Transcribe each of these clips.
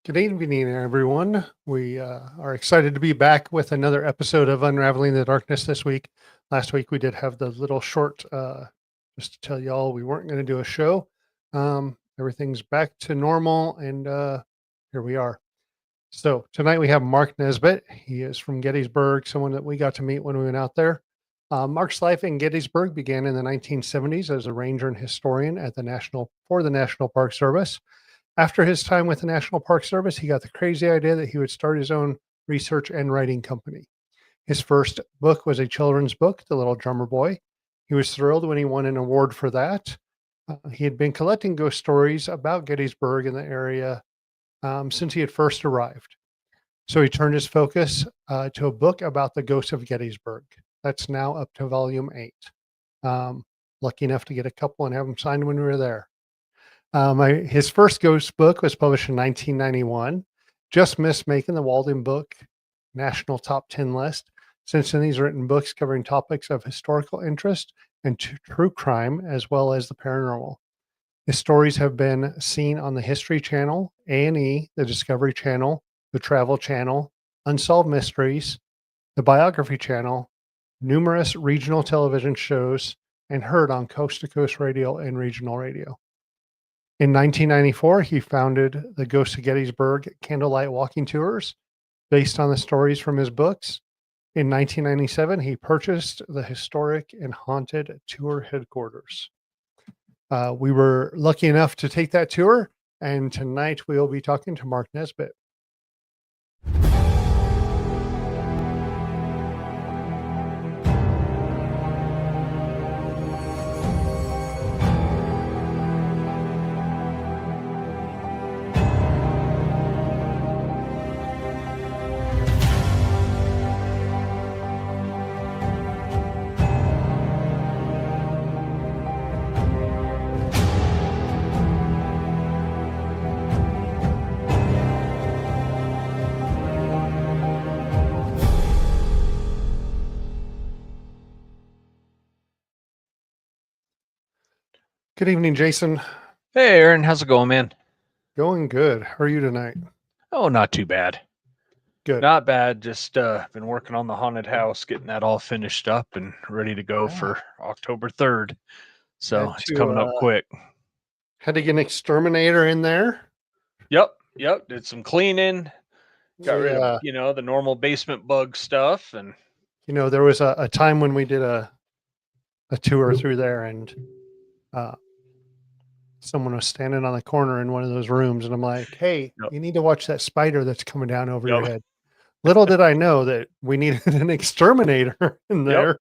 Good evening, everyone. We are excited to be back with another episode of Unraveling the Darkness this week. Last week we did have the little short, just to tell y'all we weren't going to do a show. Everything's back to normal, and here we are. So tonight we have Mark Nesbitt. He is from Gettysburg, someone that we got to meet when we went out there. Mark's life in Gettysburg began in the 1970s as a ranger and historian at the National Park Service. After his time with the National Park Service, he got the crazy idea that he would start his own research and writing company. His first book was a children's book, The Little Drummer Boy. He was thrilled when he won an award for that. He had been collecting ghost stories about Gettysburg in the area since he had first arrived. So he turned his focus to a book about the ghosts of Gettysburg. That's now up to volume 8. Lucky enough to get a couple and have them signed when we were there. His first ghost book was published in 1991. Just missed making the Walden Book National Top 10 list. Since then, he's written books covering topics of historical interest and true crime, as well as the paranormal. His stories have been seen on the History Channel, A&E, the Discovery Channel, the Travel Channel, Unsolved Mysteries, the Biography Channel, numerous regional television shows, and heard on Coast to Coast Radio and regional radio. In 1994, he founded the Ghosts of Gettysburg Candlelight Walking Tours based on the stories from his books. In 1997, he purchased the historic and haunted tour headquarters. We were lucky enough to take that tour, and tonight we will be talking to Mark Nesbitt. Good evening, Jason. Hey, Aaron. How's it going, man? Going good. How are you tonight? Oh, not too bad. Good. Not bad. Just been working on the haunted house, getting that all finished up and ready to go for October 3rd. So it's coming up quick. Had to get an exterminator in there. Yep. Did some cleaning. Got rid of, the normal basement bug stuff. And there was a time when we did a tour through there, and someone was standing on the corner in one of those rooms, and I'm like, hey, you need to watch that spider that's coming down over your head. Little did I know that we needed an exterminator in there.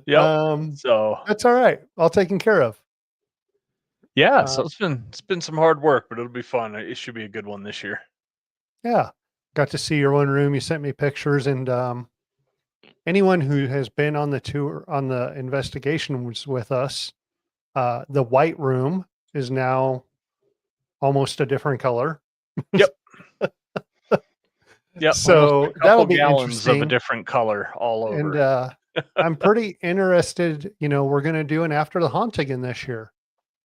So that's all right. All taken care of. Yeah. So it's been some hard work, but it'll be fun. It should be a good one this year. Yeah. Got to see your one room. You sent me pictures, and anyone who has been on the tour, on the investigations with us, the white room is now almost a different color. Yep. So that'll be gallons interesting. Of a different color all over. And I'm pretty interested. We're going to do an After the Haunt again this year.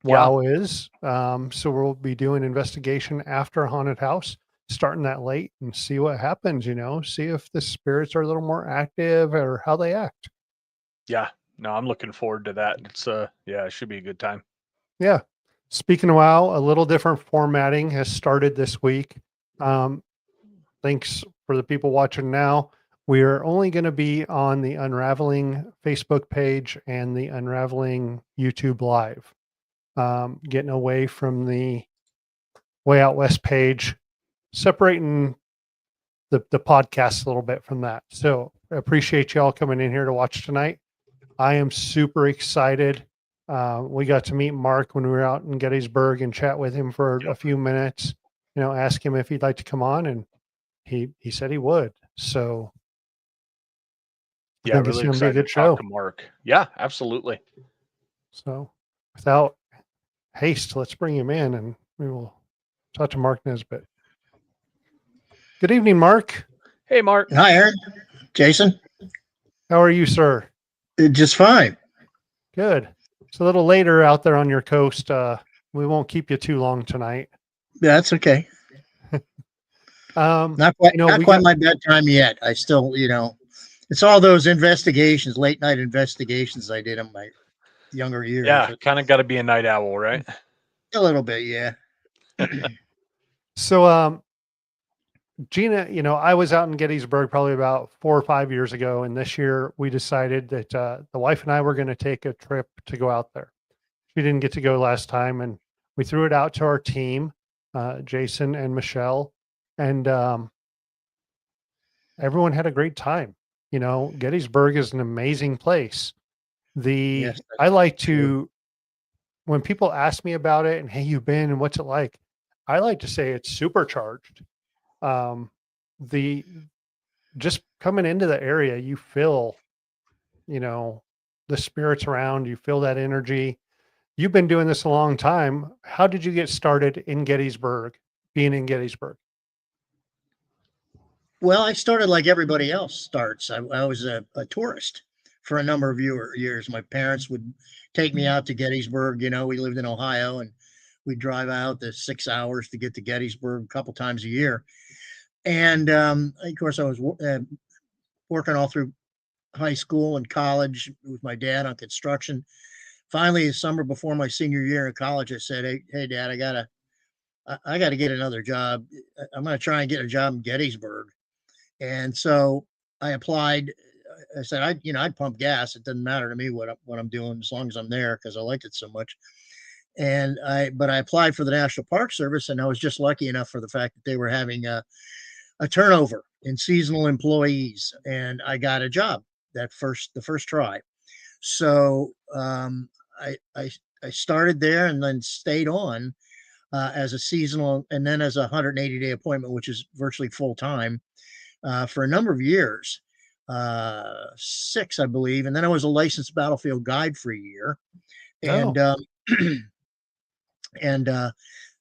Yeah. WOW is. So we'll be doing investigation after a haunted house, starting that late, and see what happens. See if the spirits are a little more active or how they act. Yeah. No, I'm looking forward to that. It's it should be a good time. Yeah. Speaking of WOW, a little different formatting has started this week. Thanks for the people watching now. We are only going to be on the Unraveling Facebook page and the Unraveling YouTube Live. Getting away from the Way Out West page, separating the podcast a little bit from that. So I appreciate y'all coming in here to watch tonight. I am super excited. We got to meet Mark when we were out in Gettysburg and chat with him for a few minutes, ask him if he'd like to come on, and he said he would. So yeah, I think really it's going to be a good show. Talk to Mark. Yeah, absolutely. So without haste, let's bring him in and we will talk to Mark Nesbitt. Good evening, Mark. Hey, Mark. Hi, Aaron. Jason. How are you, sir? Just fine. Good. It's a little later out there on your coast. We won't keep you too long tonight. That's okay. Not quite, not we quite got, my bedtime yet. I still, it's all those investigations, late night investigations I did in my younger years. Yeah, kind of got to be a night owl, right? A little bit, yeah. so, Gina, I was out in Gettysburg probably about 4 or 5 years ago, and this year we decided that the wife and I were going to take a trip to go out there. She didn't get to go last time, and we threw it out to our team, Jason and Michelle, and everyone had a great time. Gettysburg is an amazing place. Yes, I like true. to, when people ask me about it and, hey, you've been and what's it like? I like to say it's supercharged. Um, the just coming into the area, you feel, you know, the spirits around, you feel that energy. You've been doing this a long time. How did you get started in Gettysburg, being in Gettysburg? Well, I started like everybody else starts. I was a tourist for a number of years. My parents would take me out to Gettysburg. We lived in Ohio, and we'd drive out the 6 hours to get to Gettysburg a couple times a year. And of course, I was working all through high school and college with my dad on construction. Finally, the summer before my senior year in college, I said, "Hey, Dad, I gotta get another job. I'm gonna try and get a job in Gettysburg." And so I applied. I said, I'd pump gas. It doesn't matter to me what I'm doing as long as I'm there because I liked it so much. But I applied for the National Park Service, and I was just lucky enough for the fact that they were having a turnover in seasonal employees, and I got a job the first try. So I started there and then stayed on as a seasonal and then as a 180-day appointment, which is virtually full time for a number of years, 6, I believe. And then I was a licensed battlefield guide for a year. And, Oh, and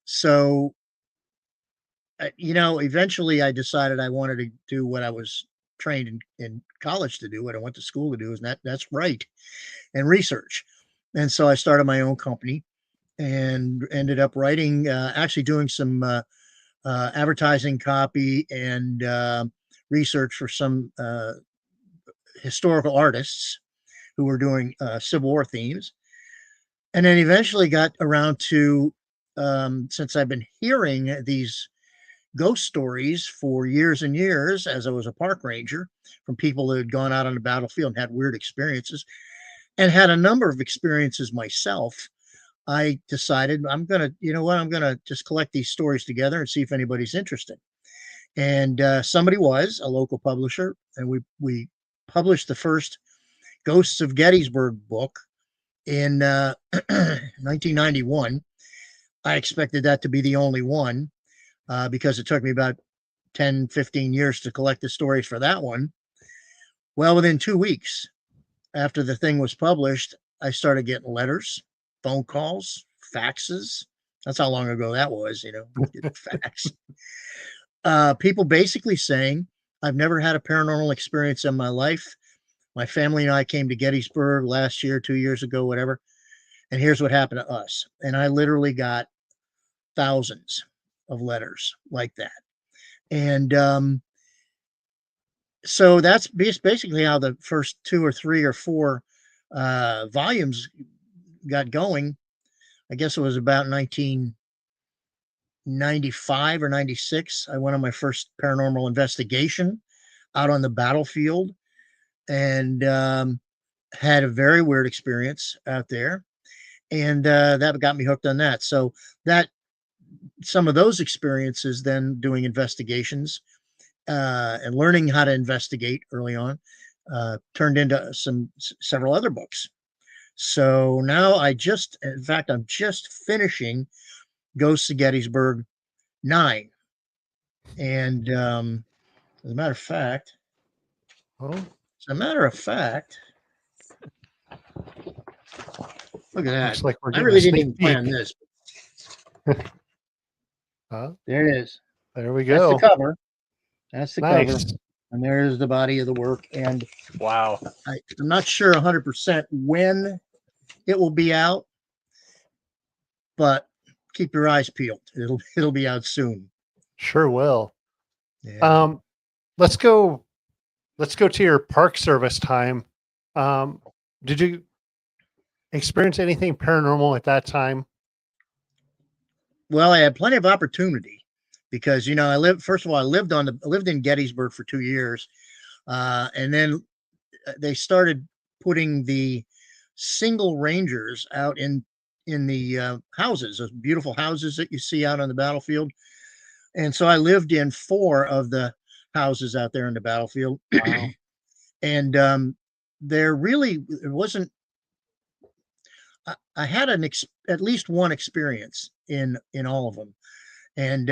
so, eventually I decided I wanted to do what I was trained in college to do, what I went to school to do, and that's write and research. And so I started my own company and ended up writing, actually doing some advertising copy and research for some historical artists who were doing Civil War themes. And then eventually got around to, since I've been hearing these ghost stories for years and years as I was a park ranger from people who had gone out on the battlefield and had weird experiences and had a number of experiences myself. I decided I'm gonna just collect these stories together and see if anybody's interested. And somebody was a local publisher, and we published the first Ghosts of Gettysburg book in 1991. I expected that to be the only one because it took me about 10, 15 years to collect the stories for that one. Well, within 2 weeks after the thing was published, I started getting letters, phone calls, faxes. That's how long ago that was, fax. People basically saying, I've never had a paranormal experience in my life. My family and I came to Gettysburg last year, 2 years ago, whatever. And here's what happened to us. And I literally got thousands of letters like that. And so that's basically how the first 2 or 3 or 4 volumes got going. I guess it was about 1995 or 96. I went on my first paranormal investigation out on the battlefield and had a very weird experience out there. And that got me hooked on that. So that some of those experiences, then doing investigations and learning how to investigate early on, turned into several other books. So now in fact, I'm just finishing Ghosts of Gettysburg 9. And as a matter of fact, oh, as a matter of fact, look at that. looks like we're I getting a really didn't sneak even plan peek. this. There There it is. we That's the go. cover. That's the cover. Nice. And there's the body of the work. And Wow. I'm not sure 100% when it will be out, but keep your eyes peeled. It'll be out soon. Sure will. Yeah. Let's go to your Park Service time. Did you experience anything paranormal at that time? Well, I had plenty of opportunity because I lived. First of all, I lived in Gettysburg for 2 years, and then they started putting the single rangers out in the houses, those beautiful houses that you see out on the battlefield. And so I lived in 4 of the houses out there on the battlefield, Wow. and there really it wasn't. I had at least one experience in all of them, and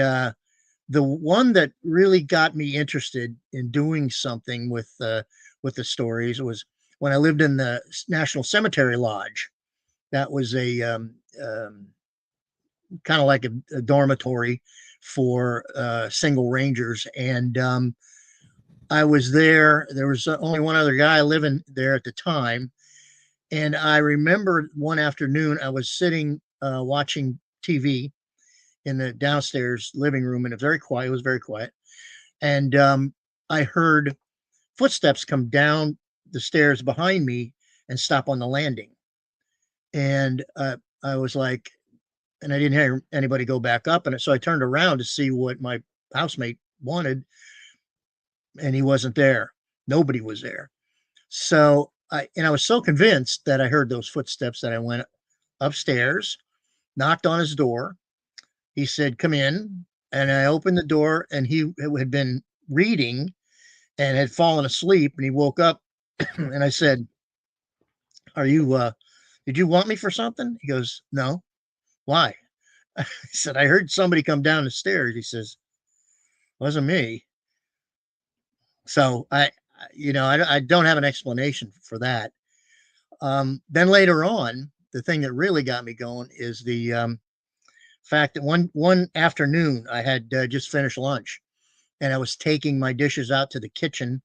the one that really got me interested in doing something with the stories was when I lived in the National Cemetery Lodge. That was a kind of like a dormitory for single rangers, and I was there. There was only one other guy living there at the time, and I remember one afternoon I was sitting watching TV in the downstairs living room, and it was very quiet. And I heard footsteps come down the stairs behind me and stop on the landing. And I was like, and I didn't hear anybody go back up. And so I turned around to see what my housemate wanted, and he wasn't there. Nobody was there. So I was so convinced that I heard those footsteps that I went upstairs, knocked on his door. He said, "Come in." And I opened the door, and he had been reading and had fallen asleep, and he woke up. And I said, "Are you did you want me for something?" He goes, "No." "Why?" I said, "I heard somebody come down the stairs." He says, "Wasn't me." So I don't have an explanation for that. Then later on, the thing that really got me going is the fact that one afternoon I had just finished lunch, and I was taking my dishes out to the kitchen,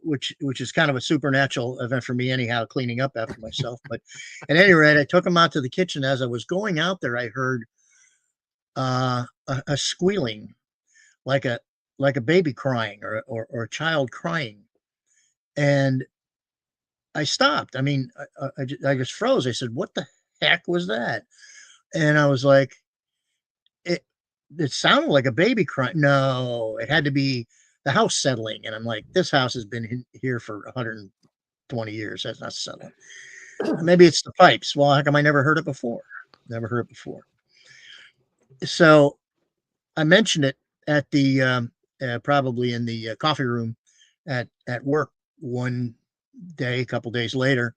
which is kind of a supernatural event for me anyhow, cleaning up after myself. But at any rate, I took them out to the kitchen. As I was going out there, I heard a squealing, like a baby crying, or a child crying, and I stopped. I mean, I just froze. I said, "What the heck was that?" And I was like, it it sounded like a baby crying. No, it had to be the house settling. And I'm like, this house has been here for 120 years. That's not settling. Maybe it's the pipes. Well, how come I never heard it before? Never heard it before. So I mentioned it at the probably in the coffee room at work one day, a couple days later,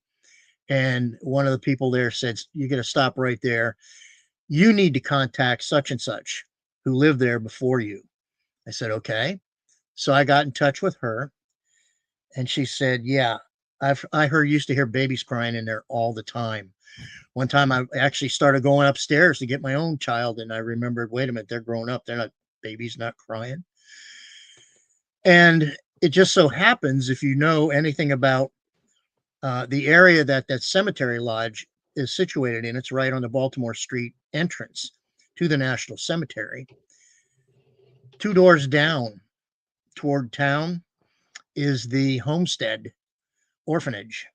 and one of the people there said, "You got to stop right there. You need to contact such and such who lived there before you." I said, "Okay." So I got in touch with her, and she said, "Yeah, I used to hear babies crying in there all the time. One time I actually started going upstairs to get my own child, and I remembered, wait a minute, they're grown up. They're not babies, not crying." And it just so happens, if you know anything about the area that cemetery lodge is situated in, it's right on the Baltimore Street entrance to the National Cemetery. 2 doors down toward town is the Homestead Orphanage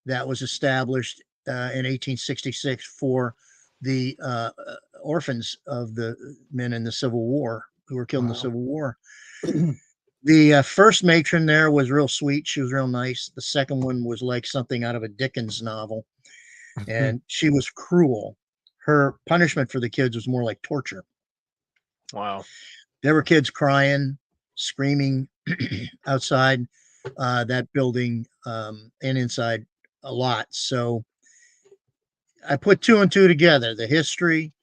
that was established in 1866 for the orphans of the men in the Civil War who were killed in the Civil War. The first matron there was real sweet. She was real nice. The second one was like something out of a Dickens novel, and she was cruel. Her punishment for the kids was more like torture. Wow. There were kids crying, screaming outside that building and inside a lot. So I put 2 and 2 together, the history,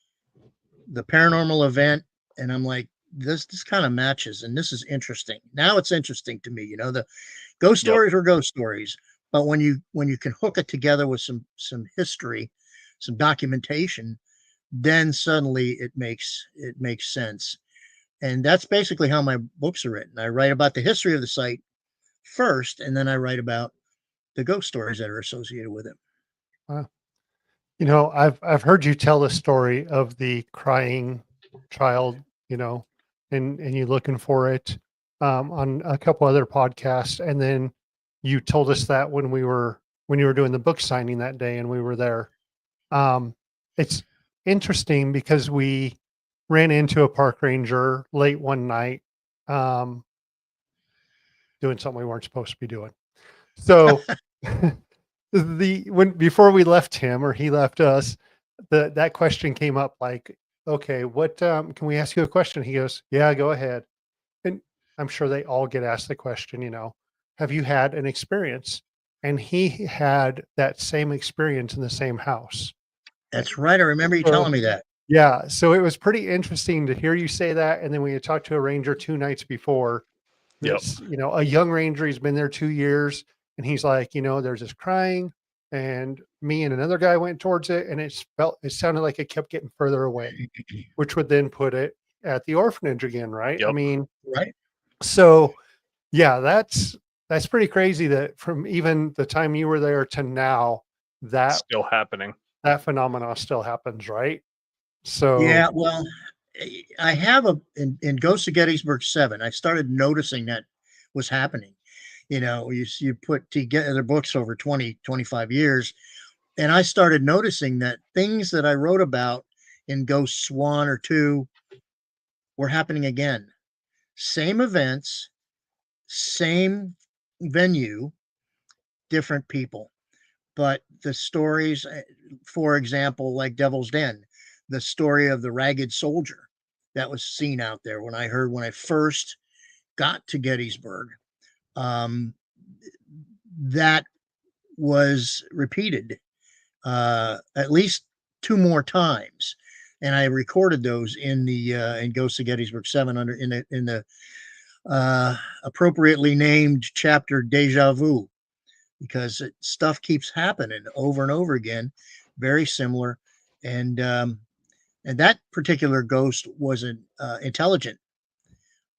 the paranormal event, and I'm like, this kind of matches, and this is interesting. Now it's interesting to me. The ghost stories were ghost stories, but when you can hook it together with some history, some documentation, then suddenly it makes sense. And that's basically how my books are written. I write about the history of the site first, and then I write about the ghost stories that are associated with it. Wow. I've heard you tell the story of the crying child, and you looking for it on a couple other podcasts. And then you told us that when you were doing the book signing that day and we were there. It's interesting because we ran into a park ranger late one night, doing something we weren't supposed to be doing. So before we left him or he left us, that question came up like, okay, what can we ask you a question? He goes, yeah, go ahead. And I'm sure they all get asked the question, have you had an experience? And he had that same experience in the same house. That's right. I remember you telling me that. Yeah. So it was pretty interesting to hear you say that. And then we had talked to a ranger 2 nights before. Yep. A young ranger, he's been there 2 years. And he's like, there's this crying. And me and another guy went towards it. And it sounded like it kept getting further away, which would then put it at the orphanage again. Right. Yep. I mean, Right. So yeah, that's pretty crazy that from even the time you were there to now, that Still happening. that phenomenon still happens, right? So Yeah, well, I have in Ghost of Gettysburg 7, I started noticing that was happening. You put together books over 20, 25 years, and I started noticing that things that I wrote about in Ghosts 1 or 2 were happening again. Same events, same venue, different people. But the stories, for example, like Devil's Den, the story of the ragged soldier that was seen out there when I first got to Gettysburg, that was repeated at least 2 more times, and I recorded those in the in Ghosts of Gettysburg 7 in the appropriately named chapter Deja Vu, because stuff keeps happening over and over again, very similar. And that particular ghost was an intelligent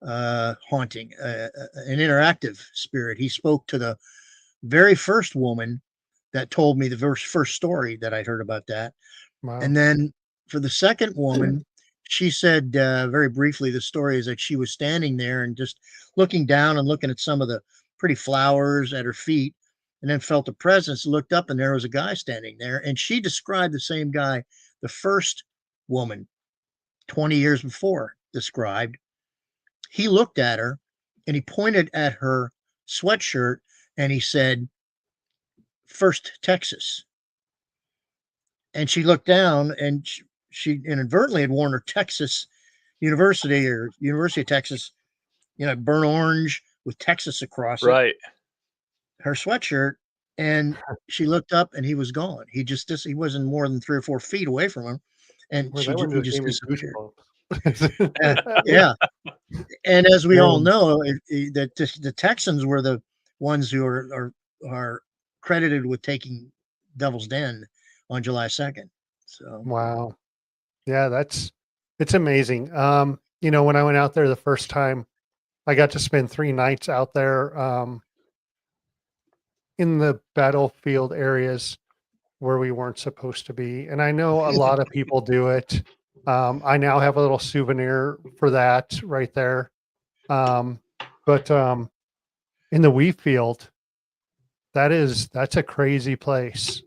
haunting, an interactive spirit. He spoke to the very first woman that told me the first story that I'd heard about that. wow. And then for the second woman, she said very briefly, the story is that she was standing there and just looking down and looking at some of the pretty flowers at her feet, and then felt a presence, looked up, and there was a guy standing there. And she described the same guy the first woman 20 years before described. He looked at her and he pointed at her sweatshirt and he said, "First Texas." And she looked down and she inadvertently had worn her Texas University of Texas, burnt orange with Texas across it, Right. her sweatshirt. And she looked up and he was gone. He wasn't more than 3 or 4 feet away from him. And Well, he just gave me disappeared. goosebumps. Yeah. And as we all Um, know, the Texans were the ones who are credited with taking Devil's Den on July 2nd. So Wow. Yeah, it's amazing. When I went out there the first time, I got to spend 3 nights out there in the battlefield areas where we weren't supposed to be. And I know a lot of people do it. I now have a little souvenir for that right there. But in the wheat field, that's a crazy place.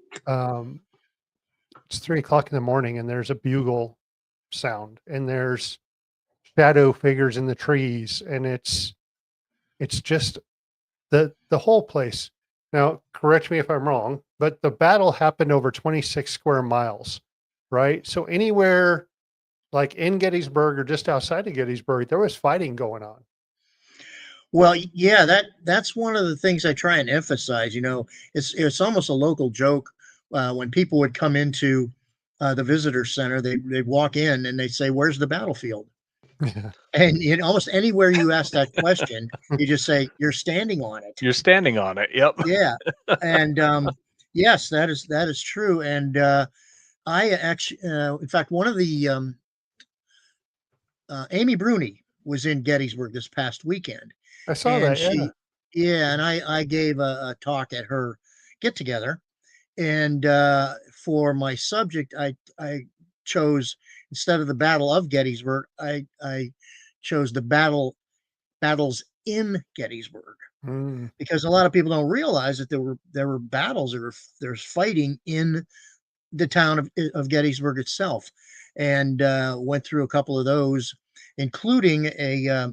It's 3 o'clock in the morning and there's a bugle sound and there's shadow figures in the trees, and it's just the whole place. Now, correct me if I'm wrong, but the battle happened over 26 square miles, right? So anywhere like in Gettysburg or just outside of Gettysburg, there was fighting going on. well, yeah, that's one of the things I try and emphasize. It's almost a local joke when people would come into the visitor center. They'd walk in and they'd say, "Where's the battlefield?" And almost anywhere you ask that question, you just say, "You're standing on it." You're standing on it. Yep. Yeah, and yes, that is true. And I actually, in fact, one of the Amy Bruni was in Gettysburg this past weekend, I saw and that. Yeah. and I gave a talk at her get together, and for my subject, I chose instead of the Battle of Gettysburg, I chose the battles in Gettysburg, because a lot of people don't realize that there were battles, there's fighting in the town of Gettysburg itself, and went through a couple of those, including a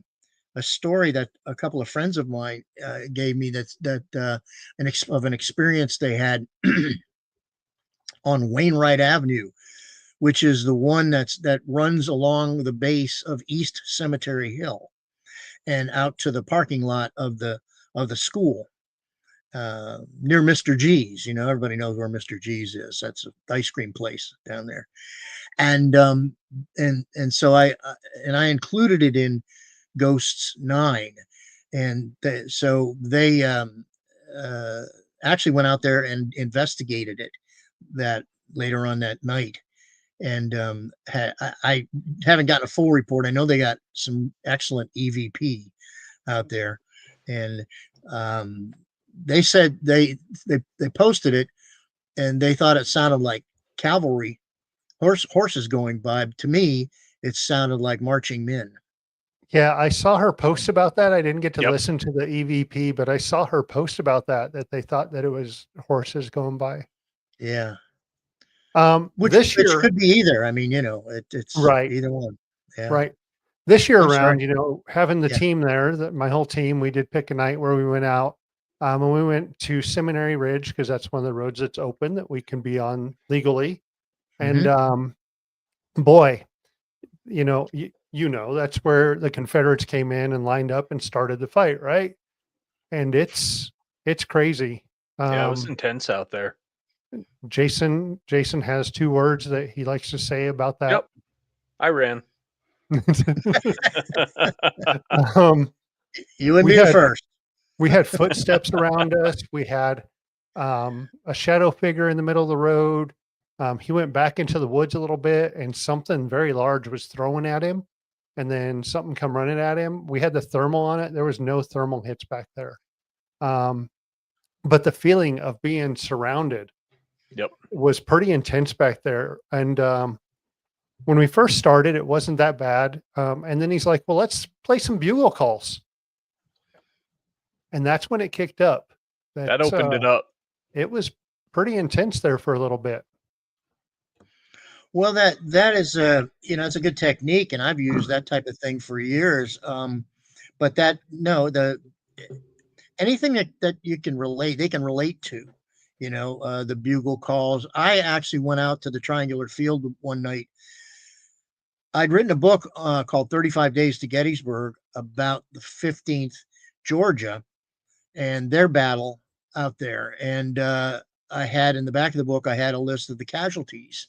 story that a couple of friends of mine gave me, of an experience they had on Wainwright Avenue, which is the one that runs along the base of East Cemetery Hill and out to the parking lot of the school, near Mr. G's. You know, everybody knows where Mr. G's is. That's an ice cream place down there. And so I included it in Ghosts 9, and so they actually went out there and investigated it that later on that night. And I haven't gotten a full report. I know they got some excellent EVP out there, and they said they posted it, and they thought it sounded like cavalry horses going by. To me, it sounded like marching men. Yeah, I saw her post about that. I didn't get to listen to the EVP, but I saw her post about that they thought that it was horses going by. Yeah. Which could be either. I mean, you know, it's right. Either one. Yeah. Right. This year I'm around, sorry. you know, having the team there, my whole team, we did pick a night where we went out, and we went to Seminary Ridge, because that's one of the roads that's open that we can be on legally. And boy, you know, that's where the Confederates came in and lined up and started the fight, right? And it's crazy. Yeah, it was intense out there. Jason has 2 words that he likes to say about that. Yep. I ran. You would be the first. We had footsteps around us. We had a shadow figure in the middle of the road. He went back into the woods a little bit, and something very large was throwing at him, and then something come running at him. We had the thermal on it. There was no thermal hits back there. But the feeling of being surrounded was pretty intense back there. And when we first started, it wasn't that bad. And then he's like, well, let's play some bugle calls. And that's when it kicked up. That opened it up. It was pretty intense there for a little bit. Well, that is it's a good technique, and I've used that type of thing for years. But anything that you can relate, they can relate to, the bugle calls. I actually went out to the Triangular Field one night. I'd written a book called 35 Days to Gettysburg about the 15th Georgia and their battle out there. And I had in the back of the book, I had a list of the casualties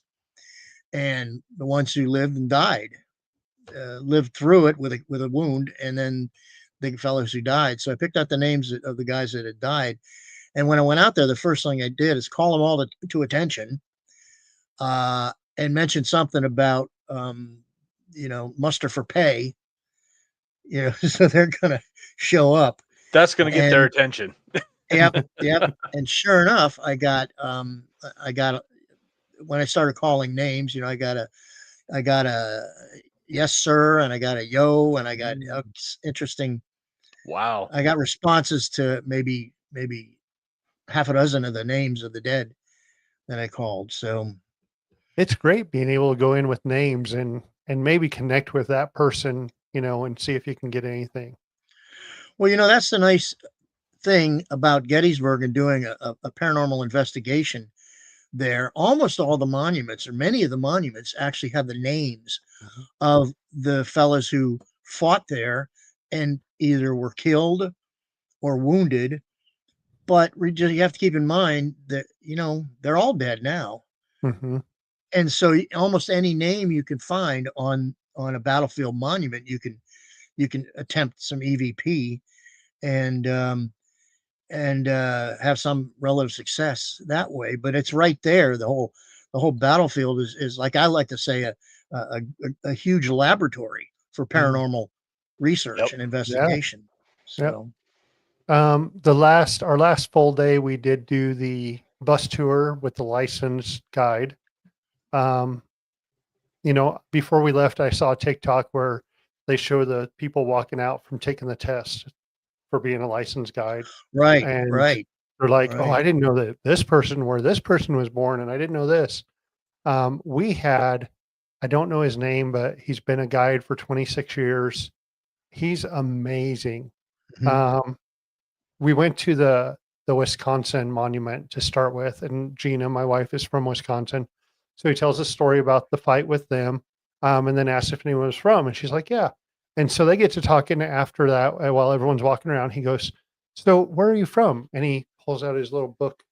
and the ones who lived and died, lived through it with a wound, and then the fellows who died. So I picked out the names of the guys that had died. And when I went out there, the first thing I did is call them all to attention, and mention something about, muster for pay, so they're going to show up. That's going to get their attention. Yep. And sure enough, I got when I started calling names, I got a yes, sir. And I got a yo, and I got interesting. Wow. I got responses to maybe half a dozen of the names of the dead that I called. So it's great being able to go in with names and maybe connect with that person, and see if you can get anything. Well, that's the nice thing about Gettysburg and doing a paranormal investigation there. Almost all the monuments, or many of the monuments, actually have the names of the fellas who fought there and either were killed or wounded. But you have to keep in mind that, they're all dead now. Mm-hmm. And so almost any name you can find on a battlefield monument, you can attempt some EVP and have some relative success that way. But it's right there. The whole battlefield is like, I like to say, a huge laboratory for paranormal research and investigation. So our last full day, we did do the bus tour with the licensed guide. before we left, I saw a TikTok where they show the people walking out from taking the test for being a licensed guide. Right, And right, they're like, oh, right. I didn't know that where this person was born. And I didn't know this. I don't know his name, but he's been a guide for 26 years. He's amazing. Mhm. We went to the Wisconsin monument to start with, and Gina, my wife, is from Wisconsin. So he tells a story about the fight with them, and then asks if anyone was from, and she's like, yeah. And so they get to talking after that while everyone's walking around. He goes, so where are you from? And he pulls out his little book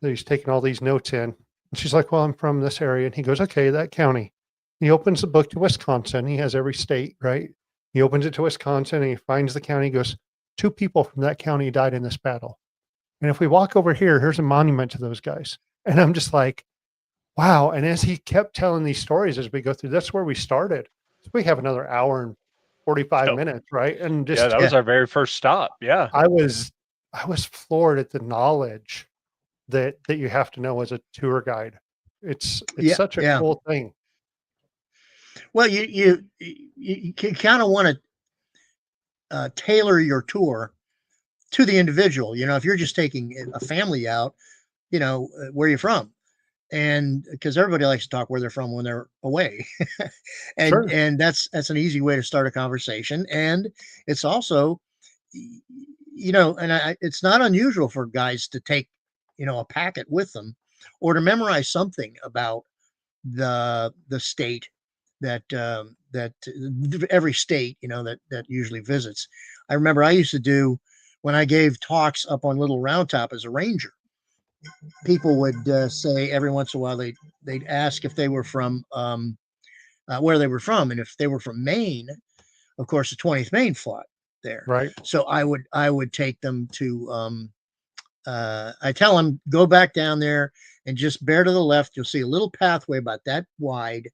that he's taking all these notes in. And she's like, well, I'm from this area. And he goes, okay, that county. He opens the book to Wisconsin. He has every state, right? He opens it to Wisconsin and he finds the county. He goes, 2 people from that county died in this battle. And if we walk over here, here's a monument to those guys. And I'm just like, wow. And as he kept telling these stories as we go through, that's where we started. So we have another hour and 45 Yep. minutes, right? And Yeah, just that was our very first stop. Yeah. I was floored at the knowledge that you have to know as a tour guide. It's Yeah, such a yeah. cool thing. Well, you kind of want to tailor your tour to the individual. If you're just taking a family out, where you're from, and because everybody likes to talk where they're from when they're away, and Sure. and that's an easy way to start a conversation. And it's also, it's not unusual for guys to take, a packet with them, or to memorize something about the state that every state that usually visits. I remember I used to do, when I gave talks up on Little Round Top as a ranger, people would say every once in a while they'd ask if they were from where they were from, and if they were from Maine, of course the 20th Maine fought there. Right. So I would take them to I tell them, go back down there and just bear to the left. You'll see a little pathway about that wide.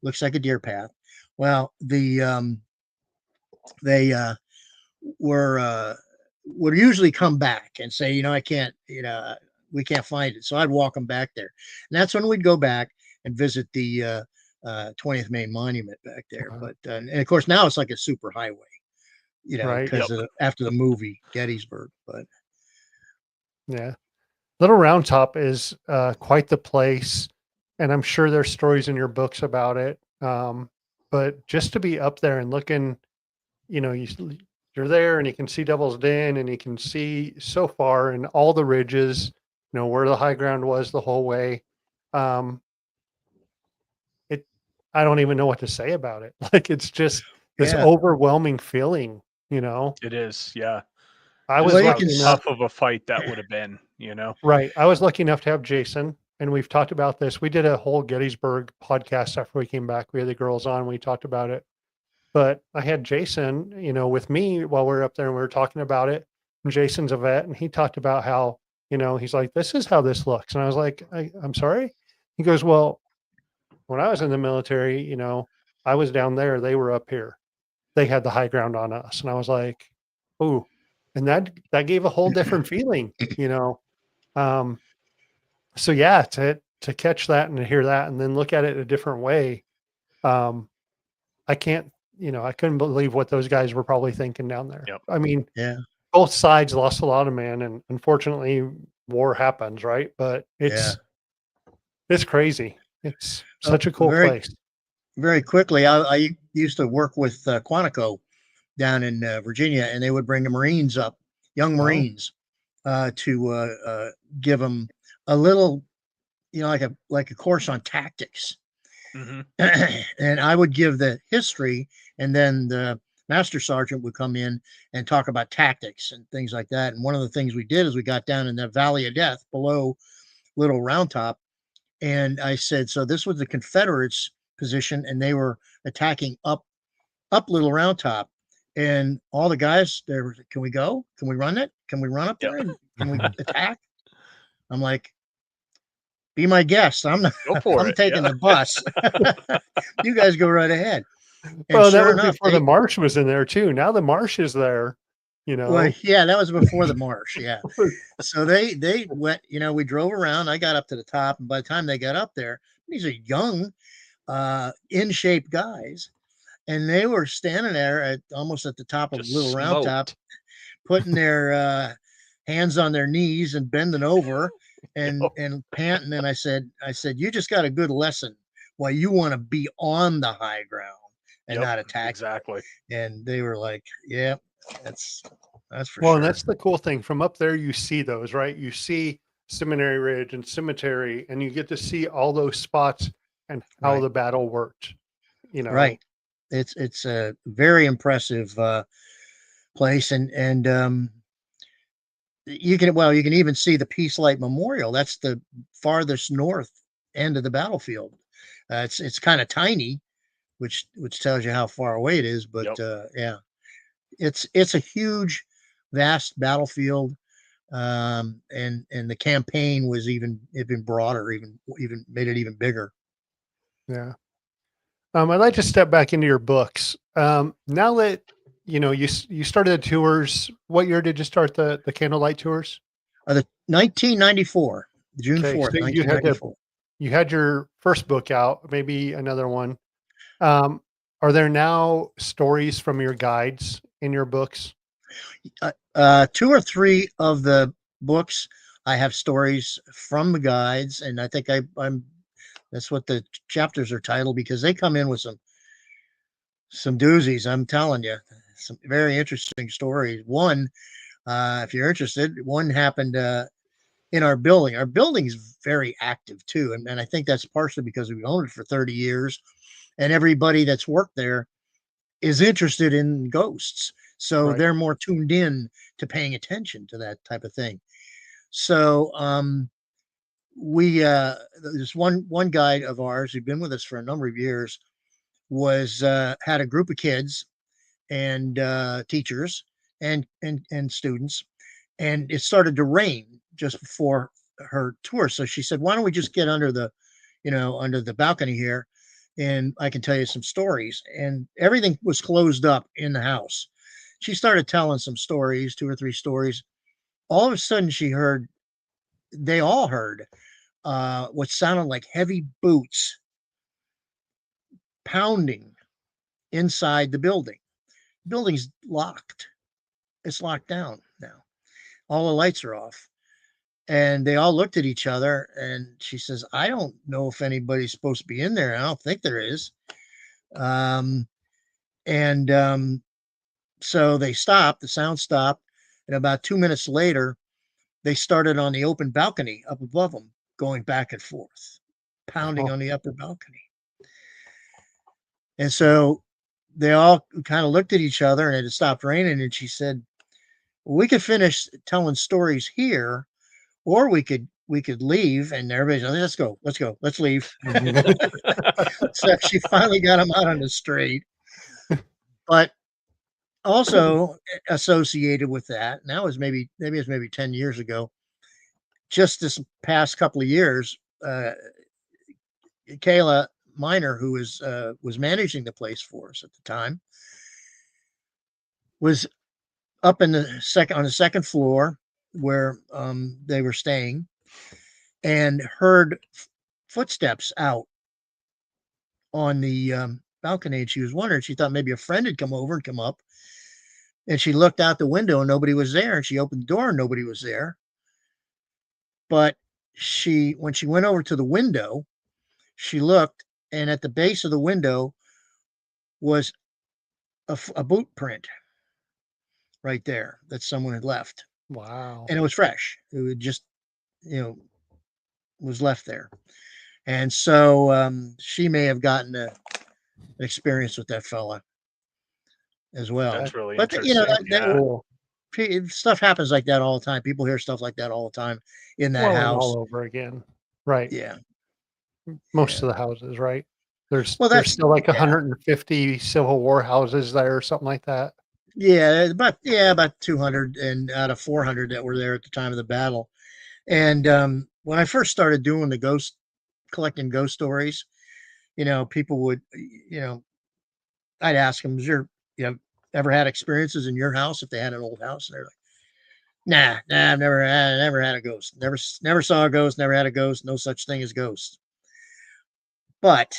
Looks like a deer path. Well, they would usually come back and say, I can't, we can't find it. So I'd walk them back there. And that's when we'd go back and visit the 20th Maine Monument back there. Wow. But and of course now it's like a super highway, Right. because after the movie Gettysburg. But Yeah. Little Round Top is quite the place. And I'm sure there's stories in your books about it. But just to be up there and looking, you're there and you can see Devil's Den and you can see so far and all the ridges, where the high ground was the whole way. I don't even know what to say about it. Like, it's just this yeah, overwhelming feeling, It is. Yeah. I Just was you how lucky can enough. tough of a fight that would have been, Right. I was lucky enough to have Jason, and we've talked about this. We did a whole Gettysburg podcast after we came back. We had the girls on, we talked about it. But I had Jason, with me while we were up there and we were talking about it. And Jason's a vet, and he talked about how, he's like, this is how this looks. And I was like, I'm sorry. He goes, well, when I was in the military, I was down there, they were up here. They had the high ground on us. And I was like, ooh. And that gave a whole different feeling. Um, so yeah, to catch that and to hear that and then look at it a different way. I can't, I couldn't believe what those guys were probably thinking down there. Yep. I mean, yeah, both sides lost a lot of men, and unfortunately war happens, right? But yeah. it's crazy. It's such a cool very place. very quickly. I used to work with Quantico down in Virginia, and they would bring the Marines up, young Oh, Marines, to give them a little, like a course on tactics. hmm And I would give the history, and then the master sergeant would come in and talk about tactics and things like that. And one of the things we did is we got down in the Valley of Death below Little Round Top, and I said, so this was the Confederates' position, and they were attacking up Little Round Top. And all the guys there were, can we go? Can we run it? Can we run up there? Yep. And can we attack? I'm like, be my guest. I'm not, Go for I'm it. taking Yeah. the bus. You guys go right ahead. And well, that sure was enough, before the marsh was in there too. Now the marsh is there, well, yeah, that was before the marsh. Yeah. So they went, we drove around. I got up to the top, and by the time they got up there, these are young in shape guys, and they were standing there almost at the top of Just Little Round Top, smoked. putting their hands on their knees and bending over and panting. And I said, you just got a good lesson why you want to be on the high ground and not attack. Exactly. And they were like, yeah, that's for Well, sure. and that's the cool thing. From up there, you see those, right? You see Seminary Ridge and Cemetery, and you get to see all those spots and how Right. the battle worked. You know, Right. It's a very impressive place, and you can even see the Peace Light Memorial. That's the farthest north end of the battlefield. It's kind of tiny, which tells you how far away it is. But yeah, it's a huge, vast battlefield, and the campaign was even broader, even made it even bigger. yeah. I'd like to step back into your books. Now that you started the tours. What year did you start the candlelight tours? The 1994, June Okay, 4th, so you had your first book out, maybe another one. Are there now stories from your guides in your books? 2 or 3 of the books I have stories from the guides, and I think I'm that's what the chapters are titled, because they come in with some doozies. I'm telling you, some very interesting stories. One, if you're interested, one happened in our building. Our building's very active too, and I think that's partially because we've owned it for 30 years, and everybody that's worked there is interested in ghosts, so Right. they're more tuned in to paying attention to that type of thing. So we there's one guide of ours who'd been with us for a number of years, was had a group of kids and teachers and students, and it started to rain just before her tour. So she said, why don't we just get under the balcony here, and I can tell you some stories. And everything was closed up in the house. She started telling some stories, 2 or 3 stories. All of a sudden they all heard what sounded like heavy boots pounding inside the building. The building's locked. It's locked down now. All the lights are off. And they all looked at each other, and she says, I don't know if anybody's supposed to be in there. I don't think there is. And so they stopped, the sound stopped. And about 2 minutes later, they started on the open balcony up above them, going back and forth, pounding Oh. on the upper balcony. And so they all kind of looked at each other, and it had stopped raining. And she said, we could finish telling stories here, or we could leave. And everybody's like, let's leave. So she finally got them out on the street. But also associated with that, and that was maybe 10 years ago, just this past couple of years, Kayla Miner, who was managing the place for us at the time, was up on the second floor where they were staying, and heard footsteps out on the balcony. And she was wondering, she thought maybe a friend had come over and come up. And she looked out the window and nobody was there. And she opened the door and nobody was there. But when she went over to the window, she looked, and at the base of the window was a boot print right there that someone had left. Wow. And it was fresh. It would just, was left there. And so she may have gotten an experience with that fella as well. That's really But interesting. stuff happens like that all the time. People hear stuff like that all the time in that And house. all over again. Right. Yeah. Most of the houses, right? There's That's still like 150 Civil War houses there or something like that. Yeah, about 200 and out of 400 that were there at the time of the battle. And when I first started doing collecting ghost stories, people would, I'd ask them, you ever had experiences in your house if they had an old house? And they're like, nah, I've never had a ghost. Never saw a ghost, never had a ghost, no such thing as ghosts. But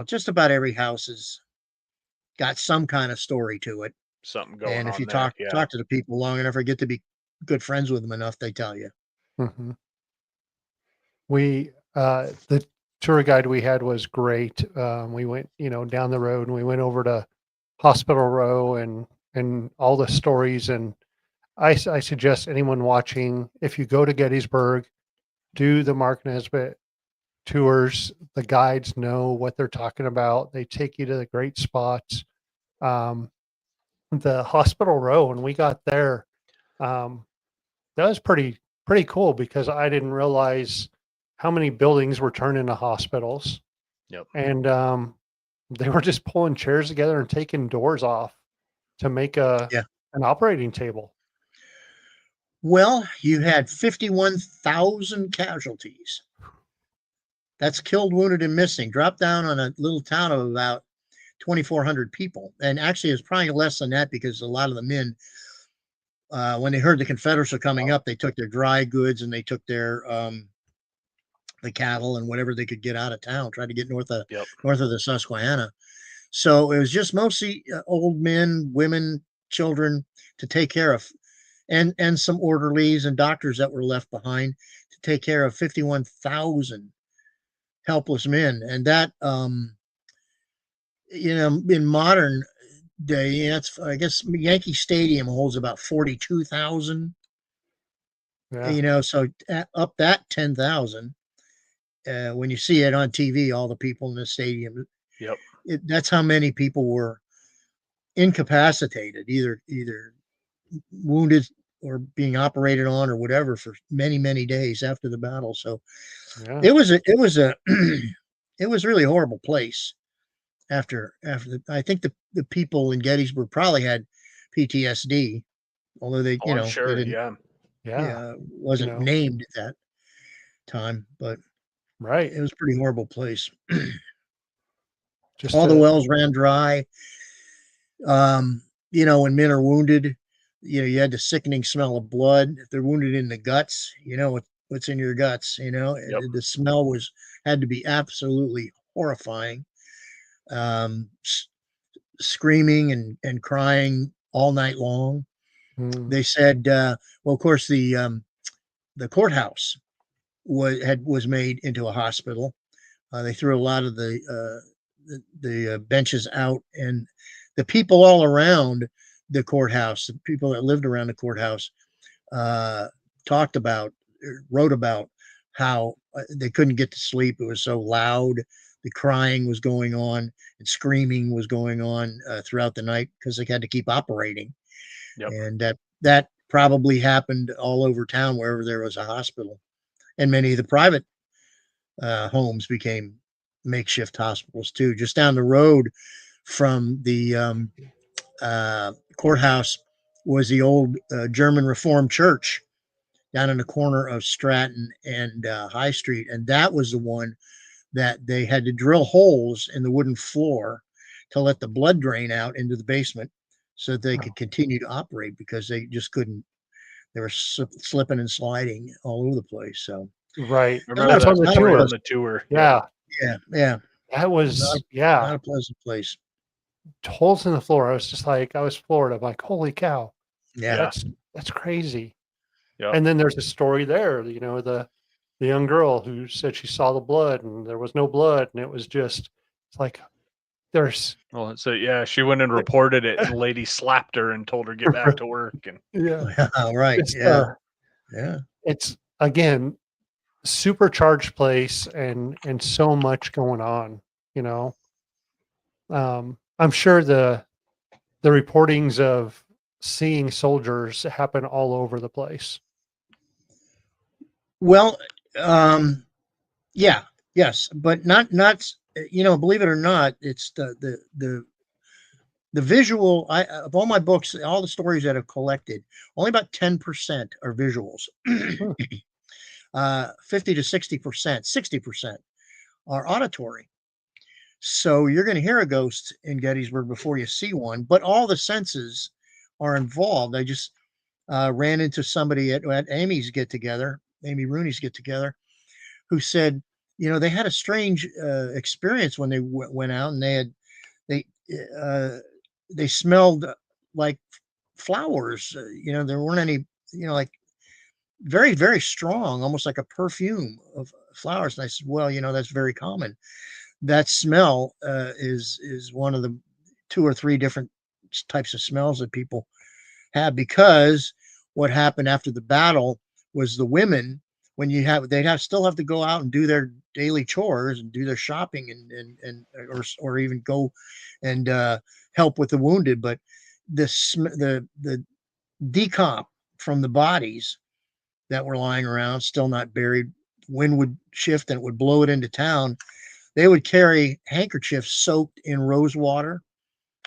just about every house has got some kind of story to it. Something going And if on you there. talk to the people long enough or get to be good friends with them enough, they tell you. Mhm. The tour guide we had was great. We went, down the road and we went over to Hospital Row and all the stories. And I suggest anyone watching, if you go to Gettysburg, do the Mark Nesbitt tours. The guides know what they're talking about. They take you to the great spots. Um, the Hospital Row, when we got there, um, that was pretty cool because I didn't realize how many buildings were turned into hospitals. Yep. And they were just pulling chairs together and taking doors off to make Yeah. an operating table. Well, you had 51,000 casualties. That's killed, wounded, and missing. Dropped down on a little town of about 2,400 people. And actually, it's probably less than that because a lot of the men, when they heard the Confederates were coming up, they took their dry goods and they took their the cattle and whatever they could get out of town, tried to get north of the Susquehanna. So it was just mostly old men, women, children to take care of, and some orderlies and doctors that were left behind to take care of 51,000 helpless men. And that, in modern day, that's, I guess, Yankee Stadium holds about 42,000. Yeah. So up that 10,000. When you see it on TV, all the people in the stadium. Yep. That's how many people were incapacitated, either wounded or being operated on or whatever for many, many days after the battle. So Yeah. it was a it was really a horrible place after I think the people in Gettysburg probably had PTSD, although they I'm they sure. didn't Yeah. wasn't named at that time, but Right. it was a pretty horrible place. Just All the wells ran dry. When men are wounded, you had the sickening smell of blood. If they're wounded in the guts, what's in your guts. The smell had to be absolutely horrifying. Screaming and crying all night long. They said, well, of course, the courthouse was made into a hospital. They threw a lot of the benches out, and the people all around the courthouse, the people that lived around the courthouse, wrote about how they couldn't get to sleep. It was so loud. The crying was going on and screaming was going on throughout the night because they had to keep operating. Yep. And that probably happened all over town wherever there was a hospital. And many of the private homes became makeshift hospitals too. Just down the road from the courthouse was the old German Reformed Church down in the corner of Stratton and High Street, and that was the one that they had to drill holes in the wooden floor to let the blood drain out into the basement so that they could continue to operate because they just couldn't. They were slipping and sliding all over the place. So right. Remember that story on the tour. Yeah. That was not a pleasant place. Holes in the floor. I was floored. I'm like, holy cow. Yeah. That's crazy. Yeah. And then there's a story there, the young girl who said she saw the blood and there was no blood. And it was it's like, she went and reported it, and the lady slapped her and told her get back to work. And right. It's again, supercharged place and so much going on, I'm sure the reportings of seeing soldiers happen all over the place. Well, yes, but not believe it or not, it's the visual. Of all my books, all the stories that I've collected, only about 10% are visuals. 50 to 60%, 60% are auditory. So you're going to hear a ghost in Gettysburg before you see one, but all the senses are involved. I just ran into somebody at Amy Rooney's get together, who said they had a strange experience when they went out, and they uh, they smelled like flowers. There weren't any, like very, very strong, almost like a perfume of flowers. And I said, well, that's very common. That smell is one of the two or three different types of smells that people have, because what happened after the battle was the women, when still have to go out and do their daily chores and do their shopping, or even go and help with the wounded, but the decomp from the bodies that were lying around, still not buried, wind would shift and it would blow it into town. They would carry handkerchiefs soaked in rose water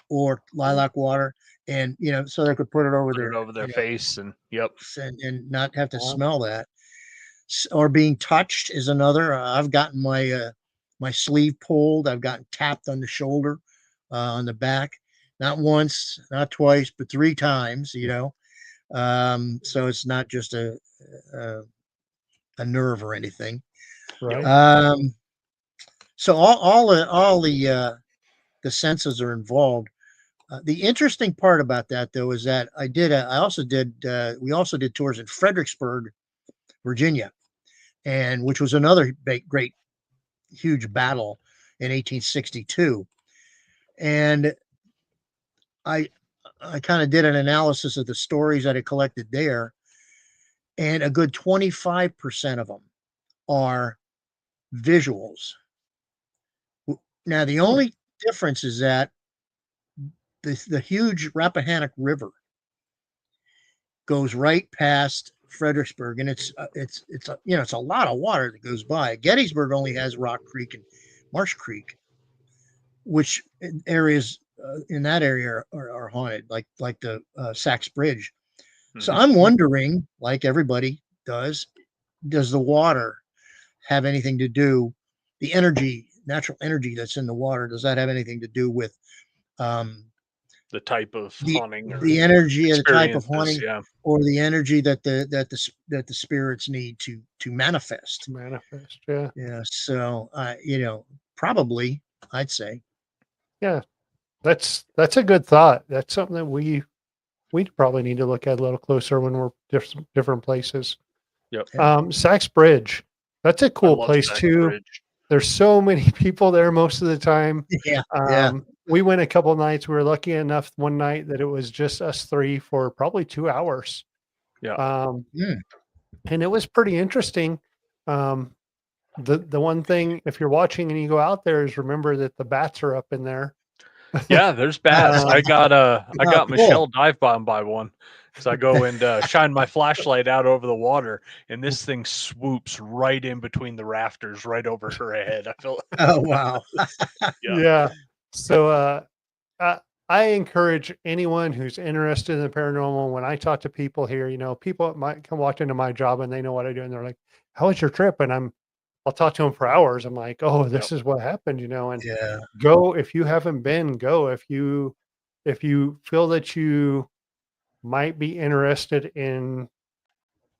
or lilac water, and so they could put it over their face, and yep, and not have to smell that. Or being touched is another. I've gotten my sleeve pulled. I've gotten tapped on the shoulder, on the back, not once, not twice, but 3 times. So it's not just a nerve or anything. Right. So all the senses are involved. The interesting part about that, though, is that we also did tours in Fredericksburg, Virginia, and which was another great, huge battle in 1862. And I kind of did an analysis of the stories that I collected there, and a good 25% of them are visuals. Now, the only difference is that the huge Rappahannock River goes right past Fredericksburg, and it's a lot of water that goes by. Gettysburg only has Rock Creek and Marsh Creek, which areas in that area are haunted, like the Sachs Bridge. So I'm wondering, like everybody does the water have anything to do? The energy, natural energy that's in the water, does that have anything to do with the type of haunting, or the energy of the type of haunting, yeah, or the energy that the spirits need to manifest? Yeah. Yeah. So probably, I'd say. Yeah. That's a good thought. That's something that we probably need to look at a little closer when we're different places. Yep. Sachs Bridge. That's a cool place Sachs too. Bridge. There's so many people there most of the time. Yeah. We went a couple nights. We were lucky enough one night that it was just us 3 for probably 2 hours. Yeah. And it was pretty interesting. The one thing, if you're watching and you go out there, is remember that the bats are up in there. Yeah, there's bats. I got cool. Michelle dive bombed by one. So I go and shine my flashlight out over the water, and this thing swoops right in between the rafters, right over her head. I feel. Oh wow. Yeah. So I encourage anyone who's interested in the paranormal. When I talk to people here, people might come walk into my job and they know what I do, and they're like, "How was your trip?" And I'll talk to them for hours. I'm like, "Oh, this is what happened," and Yeah. go if you haven't been. Go if you feel that you might be interested in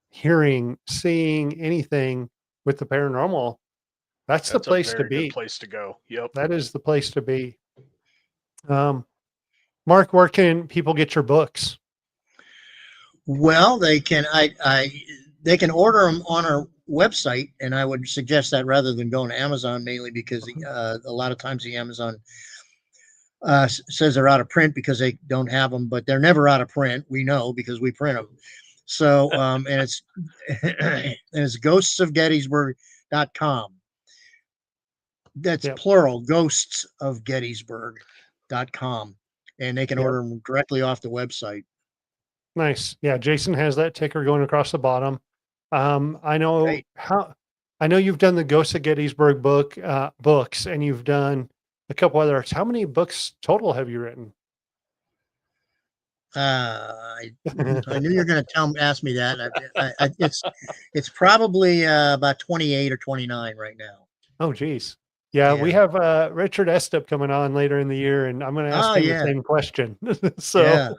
hearing, seeing anything with the paranormal. That's the place to be. Good place to go. Yep. That is the place to be. Mark, where can people get your books? Well, they can they can order them on our website, and I would suggest that rather than going to Amazon, mainly because a lot of times the Amazon says they're out of print because they don't have them, but they're never out of print. We know because we print them. So and it's ghostsofgettysburg.com. That's plural, ghostsofgettysburg.com, and they can order them directly off the website. Nice. Yeah, Jason has that ticker going across the bottom. I know you've done the Ghosts of Gettysburg books, and you've done a couple others. How many books total have you written? I knew you were going to ask me that. It's probably about 28 or 29 right now. Oh, geez. Yeah, we have Richard Estep coming on later in the year, and I'm going to ask him the same question. So,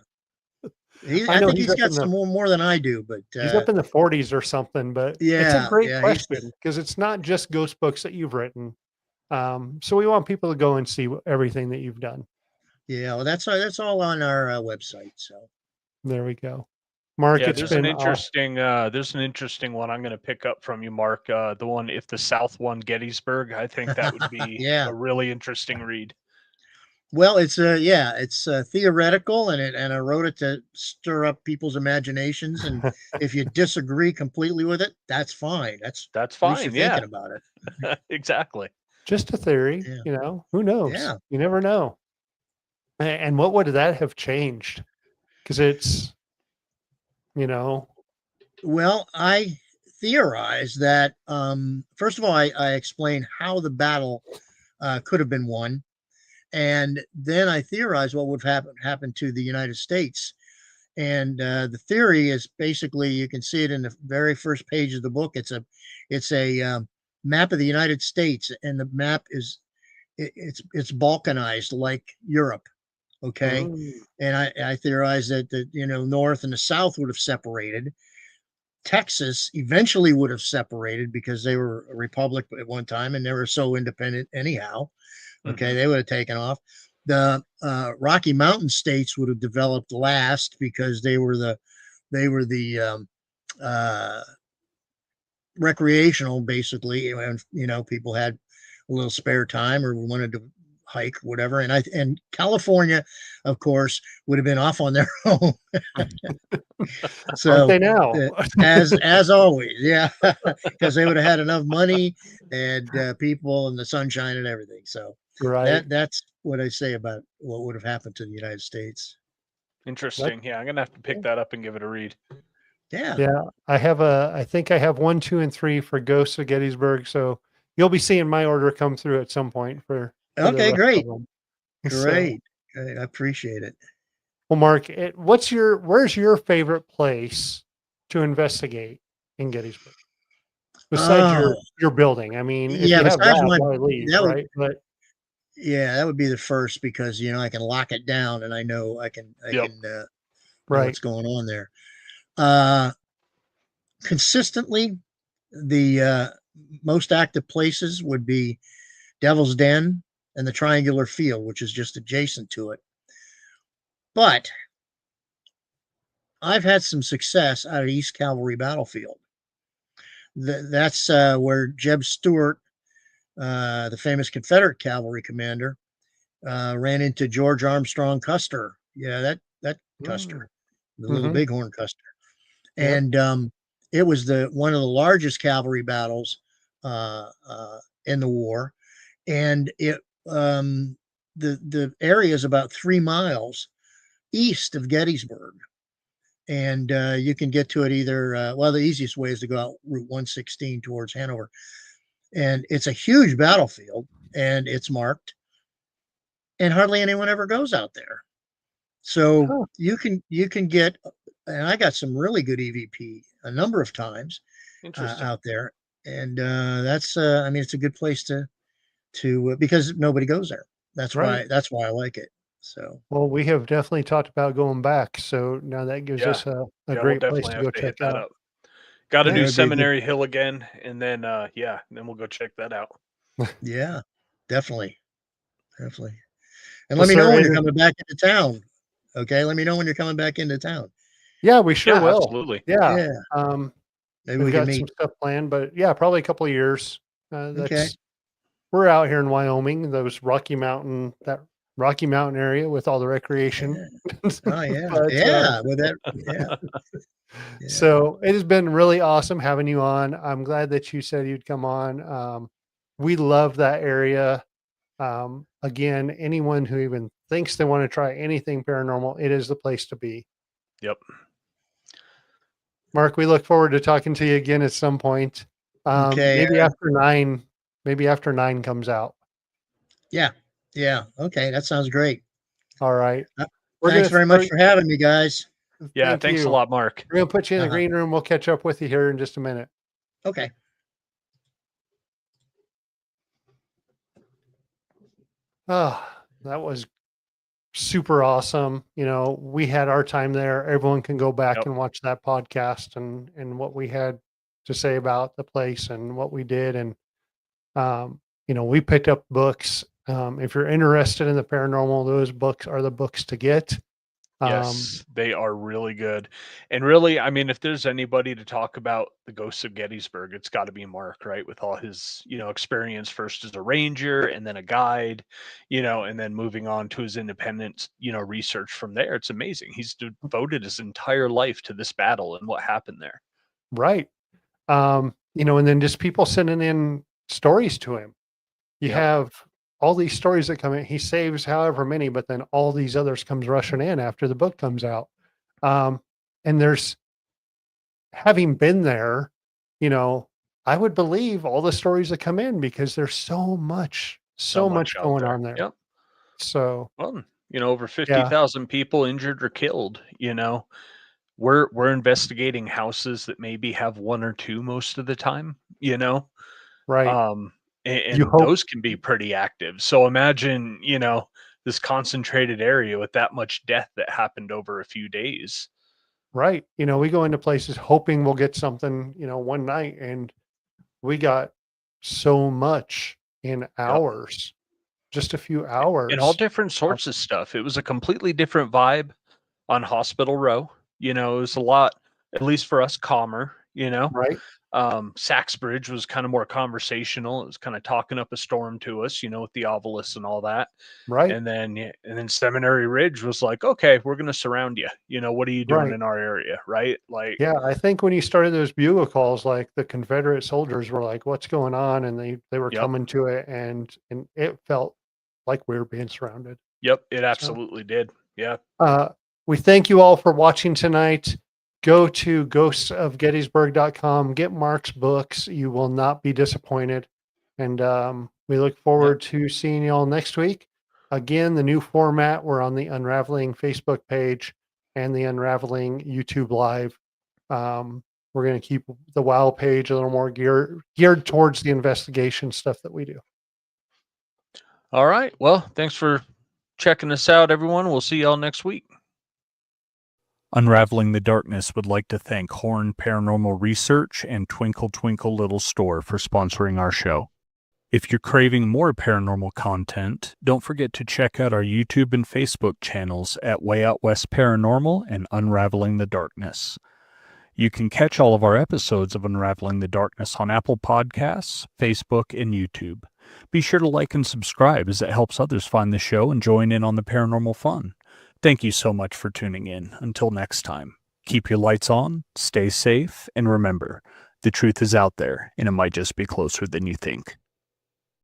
I I know think he's he's up got in the some more than I do, but he's up in the 40s or something, but it's a yeah, great yeah, question because it's not just ghost books that you've written. So we want people to go and see everything that you've done. yeah. Well, that's all on our website. So There we go. Mark, Yeah, it's been awesome. there's an interesting one I'm going to pick up from you, Mark. The one, if the South won Gettysburg, I think that would be yeah. a really interesting read. Well, it's theoretical, and I wrote it to stir up people's imaginations. And if you disagree completely with it, that's fine. That's That's at least you're fine. Yeah, thinking about it. exactly. Just a theory, Yeah, who knows? yeah. You never know. And what would that have changed? Because it's, you know, Well, I theorize that first of all, I explain how the battle could have been won, and then I theorize what would have happened to the United States. And the theory is basically, you can see it in the very first page of the book. It's a map of the United States, and the map is it's balkanized like Europe. Okay, mm, and I theorize that the North and the South would have separated. Texas eventually would have separated because they were a republic at one time and they were so independent anyhow. Okay, Hmm. they would have taken off. The Rocky Mountain states would have developed last because they were the uh, recreational, basically, and people had a little spare time or wanted to hike, whatever. And California, of course, would have been off on their own. aren't So they now? as always, yeah, because they would have had enough money and people and the sunshine and everything. So Right. that's what I say about what would have happened to the United States. That, Interesting. Yeah, I'm going to have to pick that up and give it a read. Yeah. yeah. I think I have 1, 2, and 3 for Ghosts of Gettysburg. So you'll be seeing my order come through at some point for the Okay. rest of Great. them. So, Great. Great. I appreciate it. well, Mark, where's your favorite place to investigate in Gettysburg besides Oh, your building? I mean, if yeah. you have Besides that, my why leave, that would right? But yeah, that would be the first because I can lock it down and I know I can Yep. know right. what's going on there. Uh, Consistently, the most active places would be Devil's Den and the Triangular Field, which is just adjacent to it. But I've had some success out of East Cavalry Battlefield. That's where Jeb Stuart, the famous Confederate cavalry commander, ran into George Armstrong Custer. Yeah, that Mm, Custer, the little hmm. Bighorn Custer, Yep. and it was the one of the largest cavalry battles in the war, and it the area is about 3 miles east of Gettysburg, and you can get to it either. Well, the easiest way is to go out Route 116 towards Hanover, and it's a huge battlefield, and it's marked, and hardly anyone ever goes out there. So Huh. you can get, and I got some really good EVP a number of times Interesting. out there, and that's I mean it's a good place to because nobody goes there. Right. That's why I like it. So Well, we have definitely talked about going back. So now that gives Yeah. us a Yeah, we'll great place definitely to have go to hit check that out. up. Got to Yeah. that do would be a good. Seminary Hill again, and then then we'll go check that out. Yeah, definitely, definitely. And Well, let me know sir, when you're coming back into town. Okay, let me know when you're coming back into town. yeah, we sure Yeah, will. absolutely. Yeah. Yeah, maybe We've we can got some meet. stuff planned, but yeah, probably a couple of years. Okay. We're out here in Wyoming, that Rocky Mountain area with all the recreation. Yeah. Oh yeah, But yeah. With that, yeah, yeah, so it has been really awesome having you on. I'm glad that you said you'd come on. We love that area. Again, anyone who even thinks they want to try anything paranormal, it is the place to be. Yep. Mark, we look forward to talking to you again at some point. okay, Maybe after 9 comes out. yeah, yeah. Okay, that sounds great. All right. Uh, We're Thanks gonna very much for having me, guys. Yeah, thank thanks a you. lot, Mark. We're gonna put you in the Uh-huh. green room. We'll catch up with you here in just a minute. Okay. Oh, that was super awesome. You know, we had our time there. Everyone can go back Yep. and watch that podcast and what we had to say about the place and what we did. And you know, we picked up books. If you're interested in the paranormal, those books are the books to get. Yes, they are really good. And really, I mean, if there's anybody to talk about the ghosts of Gettysburg, it's got to be Mark, right? With all his, experience first as a ranger and then a guide, and then moving on to his independent, research from there. It's amazing. He's devoted his entire life to this battle and what happened there. Right. You know, and then just people sending in stories to him. You Yep. have all these stories that come in. He saves however many, but then all these others comes rushing in after the book comes out. And there's having been there, you know, I would believe all the stories that come in because there's so much out going there. on there. Yep. So Well, over yeah, 50,000 people injured or killed, we're investigating houses that maybe have one or two most of the time, right. um, You and hope those can be pretty active. So imagine, this concentrated area with that much death that happened over a few days. right. You know, we go into places hoping we'll get something, you know, one night and we got so much in Yep. hours, just a few And all hours. different sorts of stuff. It was a completely different vibe on Hospital Row. It was a lot, at least for us, calmer, Right. Saxbridge was kind of more conversational. It was kind of talking up a storm to us, with the obelisks and all that. Right. And then, yeah, and then Seminary Ridge was like, okay, we're going to surround you. What are you doing Right. in our area? Right. Like, Yeah, I think when you started those bugle calls, like the Confederate soldiers were like, "What's going on?" And they were yep. coming to it, and it felt like we were being surrounded. Yep. It So, absolutely did. Yeah. uh, we thank you all for watching tonight. Go to ghostsofgettysburg.com, get Mark's books. You will not be disappointed. And we look Yep. forward to seeing you all next week. Again, the new format, we're on the Unraveling Facebook page and the Unraveling YouTube Live. We're going to keep the WoW page a little more geared towards the investigation stuff that we do. All right. Well, thanks for checking us out, everyone. We'll see y'all next week. Unraveling the Darkness would like to thank Horn Paranormal Research and Twinkle Twinkle Little Store for sponsoring our show. If you're craving more paranormal content, don't forget to check out our YouTube and Facebook channels at Way Out West Paranormal and Unraveling the Darkness. You can catch all of our episodes of Unraveling the Darkness on Apple Podcasts, Facebook, and YouTube. Be sure to like and subscribe as it helps others find the show and join in on the paranormal fun. Thank you so much for tuning in. Until next time, keep your lights on, stay safe, and remember, the truth is out there, and it might just be closer than you think.